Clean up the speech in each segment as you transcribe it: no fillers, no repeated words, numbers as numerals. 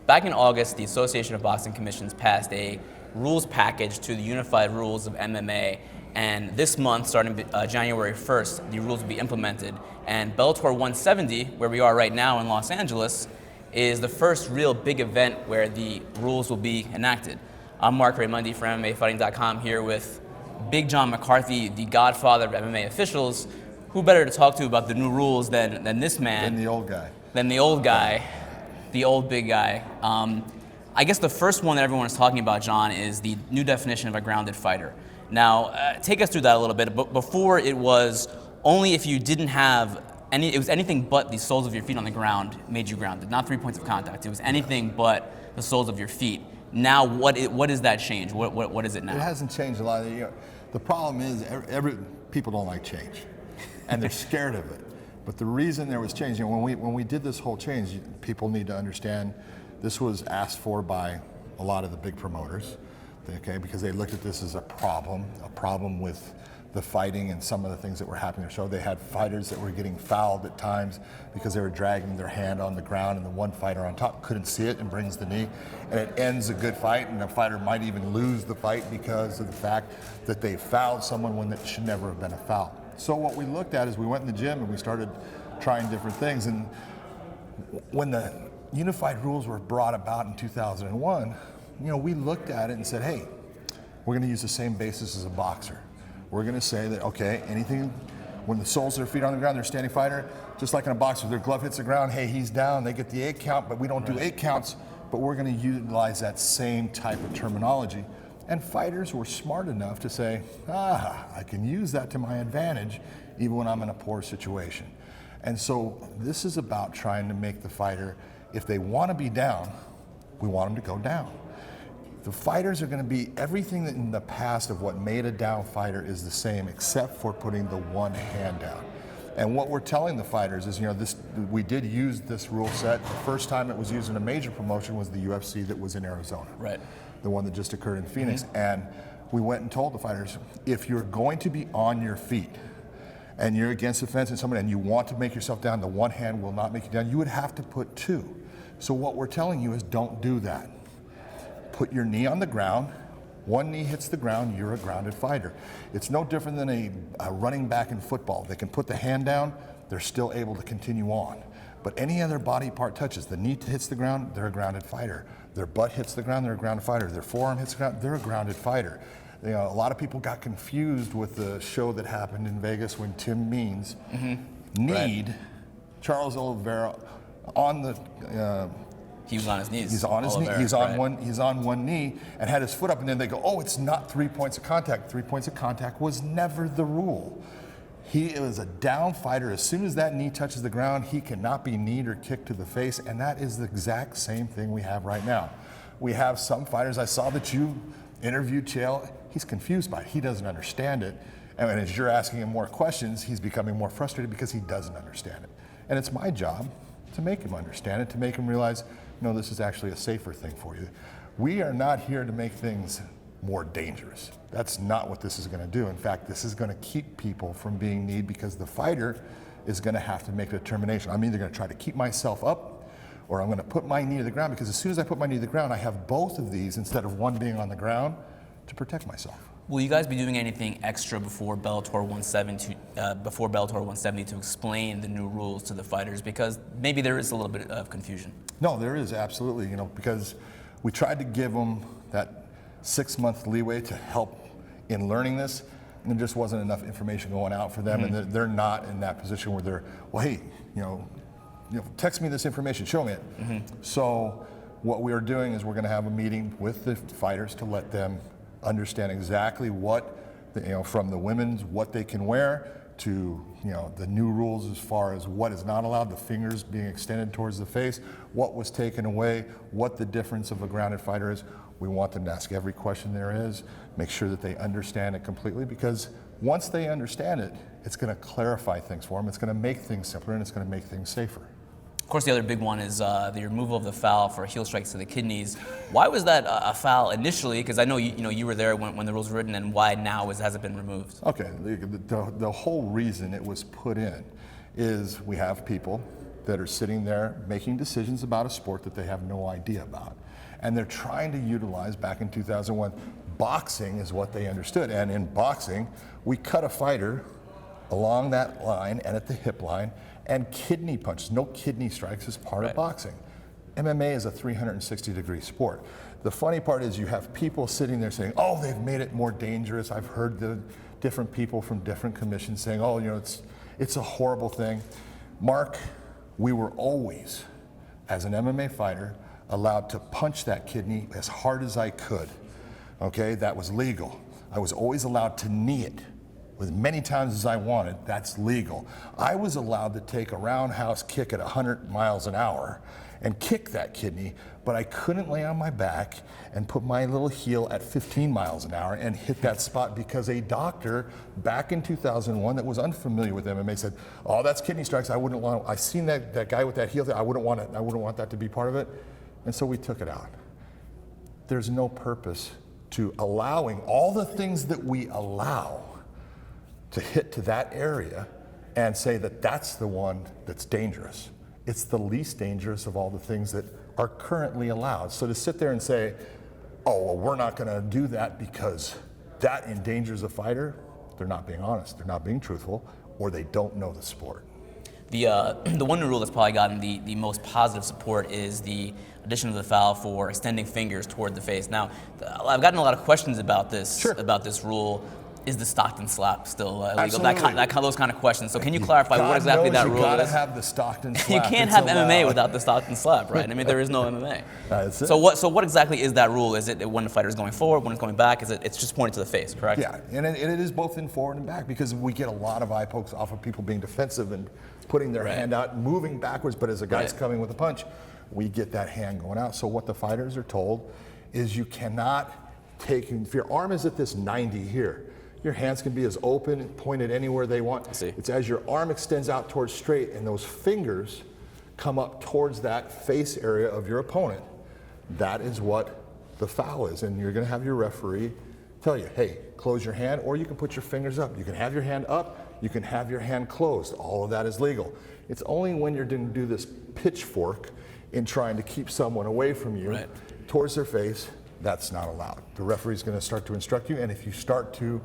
back in August, the Association of Boxing Commissions passed a rules package to the unified rules of MMA. And this month, starting January 1st, the rules will be implemented. And Bellator 170, where we are right now in Los Angeles, is the first real big event where the rules will be enacted. I'm Mark Raymundi from MMAfighting.com here with Big John McCarthy, the godfather of MMA officials. Who better to talk to about the new rules than this man? Than the old guy. Than the old guy, the old big guy. I guess the first one that everyone is talking about, John, is the new definition of a grounded fighter. Now, take us through that a little bit. But before, it was only if you didn't have any, it was anything but the soles of your feet on the ground made you grounded, not 3 points of contact. It was anything but the soles of your feet. Now, what is that change? What is it now? It hasn't changed a lot. The problem is people don't like change, and they're scared of it. But the reason there was change, when we did this whole change, people need to understand this was asked for by a lot of the big promoters, okay, because they looked at this as a problem with the fighting and some of the things that were happening in the show. They had fighters that were getting fouled at times because they were dragging their hand on the ground, and the one fighter on top couldn't see it and brings the knee, and it ends a good fight, and the fighter might even lose the fight because of the fact that they fouled someone when it should never have been a foul. So what we looked at is we went in the gym and we started trying different things, and when the unified rules were brought about in 2001, we looked at it and said, hey, we're going to use the same basis as a boxer. We're going to say that, okay, anything, when the soles of their feet are on the ground, they're a standing fighter, just like in a boxer, their glove hits the ground, hey, he's down, they get the 8 count, but we don't do 8 counts, but we're going to utilize that same type of terminology. And fighters were smart enough to say, I can use that to my advantage even when I'm in a poor situation. And so this is about trying to make the fighter, if they want to be down, we want them to go down. The fighters are going to be everything that in the past of what made a down fighter is the same, except for putting the one hand down. And what we're telling the fighters is, we did use this rule set. The first time it was used in a major promotion was the UFC that was in Arizona. Right. The one that just occurred in Phoenix. And we went and told the fighters, if you're going to be on your feet and you're against the fence and you want to make yourself down, the one hand will not make you down, you would have to put 2. So what we're telling you is don't do that. Put your knee on the ground. One knee hits the ground, you're a grounded fighter. It's no different than a running back in football. They can put the hand down, they're still able to continue on. But any other body part touches, the knee hits the ground, they're a grounded fighter. Their butt hits the ground, they're a grounded fighter. Their forearm hits the ground, they're a grounded fighter. A lot of people got confused with the show that happened in Vegas when Tim Means kneed Charles Oliveira on the he was on his knees. He's on his knee. He's on one knee and had his foot up, and then they go, oh, it's not 3 points of contact. 3 points of contact was never the rule. He is a down fighter. As soon as that knee touches the ground, he cannot be kneed or kicked to the face, and that is the exact same thing we have right now. We have some fighters. I saw that you interviewed Chael. He's confused by it. He doesn't understand it. And as you're asking him more questions, he's becoming more frustrated because he doesn't understand it. And it's my job to make him understand it, to make him realize, this is actually a safer thing for you. We are not here to make things more dangerous. That's not what this is going to do. In fact, this is going to keep people from being kneed because the fighter is going to have to make a determination. I'm either going to try to keep myself up or I'm going to put my knee to the ground, because as soon as I put my knee to the ground, I have both of these instead of one being on the ground to protect myself. Will you guys be doing anything extra before Bellator 170 to explain the new rules to the fighters? Because maybe there is a little bit of confusion. No, there is absolutely, because we tried to give them that 6-month leeway to help in learning this, and there just wasn't enough information going out for them, and they're not in that position where they're, well, hey, text me this information, show me it. So what we are doing is we're going to have a meeting with the fighters to let them understand exactly what, from the women's, what they can wear, to the new rules as far as what is not allowed, the fingers being extended towards the face, what was taken away, what the difference of a grounded fighter is. We want them to ask every question there is, make sure that they understand it completely, because once they understand it, it's going to clarify things for them, it's going to make things simpler, and it's going to make things safer. Of course, the other big one is the removal of the foul for heel strikes to the kidneys. Why was that a foul initially? Because I know you were there when the rules were written, and why now has it been removed? Okay, the whole reason it was put in is we have people that are sitting there making decisions about a sport that they have no idea about. And they're trying to utilize, back in 2001, boxing is what they understood. And in boxing, we cut a fighter along that line and at the hip line, and kidney punches. No kidney strikes is part of boxing. MMA is a 360-degree sport. The funny part is you have people sitting there saying, oh, they've made it more dangerous. I've heard the different people from different commissions saying, oh, you know, it's a horrible thing. Mark, we were always, as an MMA fighter, allowed to punch that kidney as hard as I could. Okay, that was legal. I was always allowed to knee it as many times as I wanted. That's legal. I was allowed to take a roundhouse kick at 100 miles an hour and kick that kidney, but I couldn't lay on my back and put my little heel at 15 miles an hour and hit that spot, because a doctor back in 2001 that was unfamiliar with MMA said, oh, that's kidney strikes. I've seen that guy with that heel there. I wouldn't want that to be part of it. And so we took it out. There's no purpose to allowing all the things that we allow to hit to that area and say that that's the one that's dangerous. It's the least dangerous of all the things that are currently allowed. So to sit there and say, oh, well, we're not going to do that because that endangers a fighter, they're not being honest, they're not being truthful, or they don't know the sport. The one new rule that's probably gotten the most positive support is the addition of the foul for extending fingers toward the face. Now, I've gotten a lot of questions about this rule. Is the Stockton slap still illegal? Those kind of questions. So can you clarify what exactly that rule is? You gotta have the Stockton slap. You can't have MMA without the Stockton slap, right? I mean, there is no MMA. That's it. So what exactly is that rule? Is it when the fighter is going forward, when it's going back? It's just pointing to the face, correct? Yeah, and it is both in forward and back, because we get a lot of eye pokes off of people being defensive and putting their hand out and moving backwards, but as a guy's coming with a punch, we get that hand going out. So what the fighters are told is you cannot take, if your arm is at this 90 here, your hands can be as open and pointed anywhere they want. It's as your arm extends out towards straight and those fingers come up towards that face area of your opponent. That is what the foul is. And you're going to have your referee tell you, hey, close your hand, or you can put your fingers up. You can have your hand up, you can have your hand closed. All of that is legal. It's only when you're going to do this pitchfork in trying to keep someone away from you towards their face, that's not allowed. The referee's going to start to instruct you, and if you start to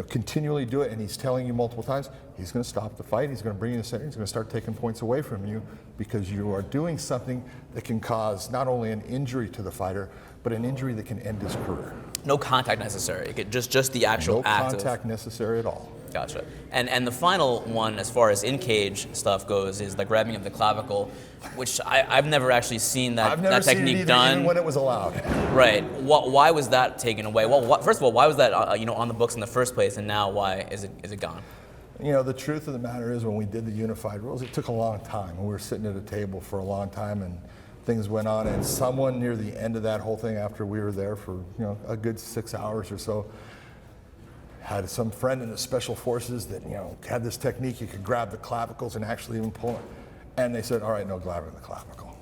continually do it and he's telling you multiple times, he's going to stop the fight, he's going to bring you to the center, he's going to start taking points away from you, because you are doing something that can cause not only an injury to the fighter, but an injury that can end his career. No contact necessary, just the actual act. No contact necessary at all. Gotcha. And the final one, as far as in-cage stuff goes, is the grabbing of the clavicle, which I've never actually seen that technique done. Even when it was allowed. Right. Why was that taken away? Well, first of all, why was that on the books in the first place, and now why is it gone? The truth of the matter is, when we did the unified rules, it took a long time. We were sitting at a table for a long time, and things went on, and someone near the end of that whole thing, after we were there for a good 6 hours or so, had some friend in the special forces that had this technique. You could grab the clavicles and actually even pull it. And they said, all right, no grabbing the clavicle.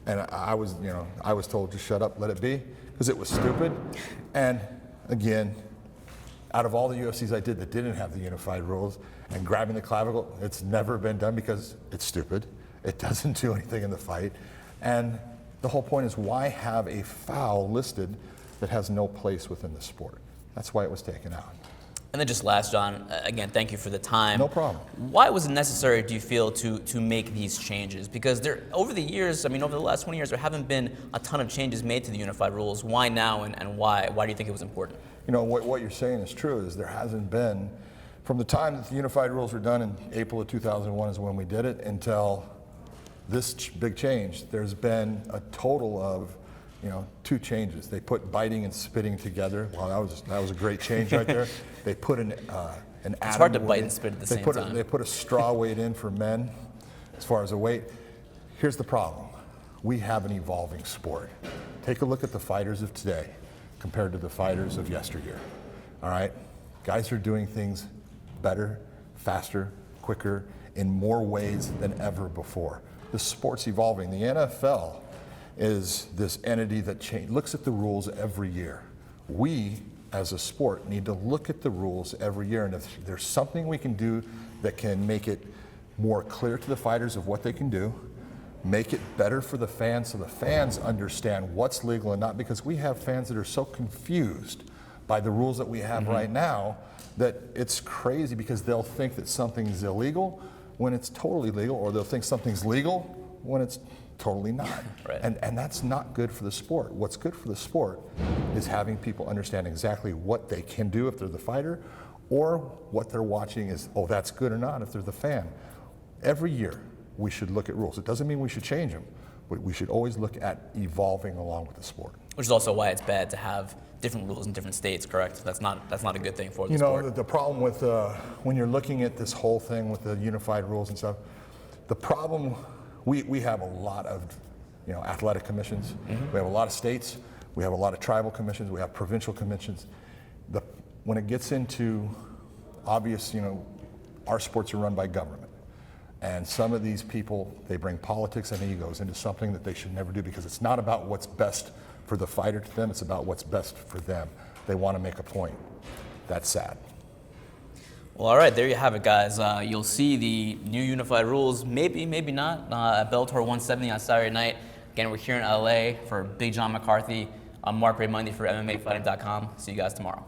And I was told to shut up, let it be, because it was stupid. And again, out of all the UFCs I did that didn't have the unified rules, and grabbing the clavicle, it's never been done because it's stupid. It doesn't do anything in the fight. And the whole point is, why have a foul listed that has no place within the sport? That's why it was taken out. And then just last, John, again, thank you for the time. No problem. Why was it necessary, do you feel, to make these changes? Because over the years, over the last 20 years, there haven't been a ton of changes made to the unified rules. Why now, and why? Why do you think it was important? What you're saying is true, is there hasn't been, from the time that the unified rules were done in April of 2001 is when we did it, until this big change, there's been a total of 2 changes. They put biting and spitting together. Wow, that was a great change right there. They put an atom. It's hard to bite and spit at the same time. They put a straw weight in for men as far as a weight. Here's the problem. We have an evolving sport. Take a look at the fighters of today compared to the fighters of yesteryear. All right? Guys are doing things better, faster, quicker, in more ways than ever before. The sport's evolving. The NFL is this entity that looks at the rules every year. We, as a sport, need to look at the rules every year, and if there's something we can do that can make it more clear to the fighters of what they can do, make it better for the fans so the fans understand what's legal and not, because we have fans that are so confused by the rules that we have right now that it's crazy, because they'll think that something's illegal when it's totally legal, or they'll think something's legal when it's totally not. Right. And that's not good for the sport. What's good for the sport is having people understand exactly what they can do if they're the fighter, or what they're watching is, oh, that's good or not if they're the fan. Every year we should look at rules. It doesn't mean we should change them, but we should always look at evolving along with the sport. Which is also why it's bad to have different rules in different states, correct? That's not a good thing for the You know, sport. the problem with when you're looking at this whole thing with the unified rules and stuff, the problem, we have a lot of, you know, athletic commissions. We have a lot of states. We have a lot of tribal commissions. We have provincial commissions. When it gets into obvious, you know, our sports are run by government. And some of these people, they bring politics and egos into something that they should never do, because it's not about what's best for the fighter to them, it's about what's best for them. They want to make a point. That's sad. Well, all right, there you have it, guys. You'll see the new unified rules, maybe not, at Bellator 170 on Saturday night. Again, we're here in LA for Big John McCarthy. I'm Mark Raimondi for MMAfighting.com. See you guys tomorrow.